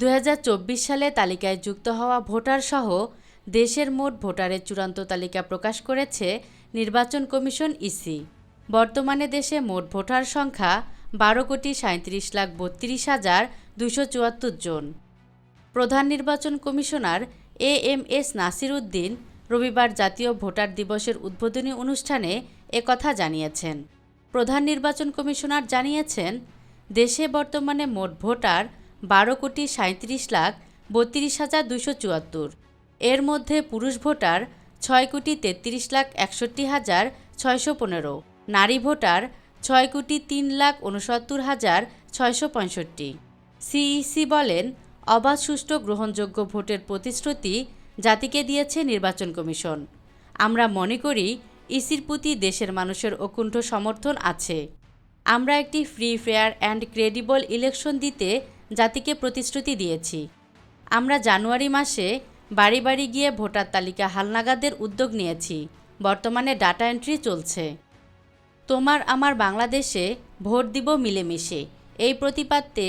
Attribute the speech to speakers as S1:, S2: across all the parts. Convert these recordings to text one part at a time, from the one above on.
S1: 2024 সালে তালিকায় যুক্ত হওয়া ভোটারসহ দেশের মোট ভোটারের চূড়ান্ত তালিকা প্রকাশ করেছে নির্বাচন কমিশন ইসি। বর্তমানে দেশে মোট ভোটার সংখ্যা 12,37,32,274 জন। প্রধান নির্বাচন কমিশনার এএমএস নাসির উদ্দিন রবিবার জাতীয় ভোটার দিবসের উদ্বোধনী অনুষ্ঠানে একথা জানিয়েছেন। প্রধান নির্বাচন কমিশনার জানিয়েছেন, দেশে বর্তমানে মোট ভোটার 12,37,32,274। এর মধ্যে পুরুষ ভোটার 6,33,61,615, নারী ভোটার 6,03,69,665। সিইসি বলেন, অবাধ, সুষ্ঠু, গ্রহণযোগ্য ভোটের প্রতিশ্রুতি জাতিকে দিয়েছে নির্বাচন কমিশন। আমরা মনে করি ইসির প্রতি দেশের মানুষের অকুণ্ঠ সমর্থন আছে। আমরা একটি free, fair and credible election দিতে জাতিকে প্রতিশ্রুতি দিয়েছি। আমরা জানুয়ারি মাসে বাড়ি বাড়ি গিয়ে ভোটার তালিকা হালনাগাদের উদ্যোগ নিয়েছি। বর্তমানে ডাটা এন্ট্রি চলছে। তোমার আমার বাংলাদেশে ভোট দিব মিলেমিশে, এই প্রতিপাদ্যে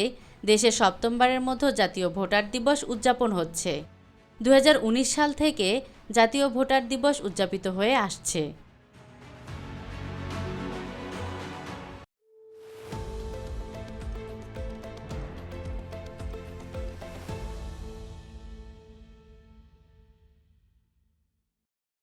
S1: দেশে সপ্তমবারের মতো জাতীয় ভোটার দিবস উদযাপন হচ্ছে। 2019 সাল থেকে জাতীয় ভোটার দিবস উদযাপিত হয়ে আসছে।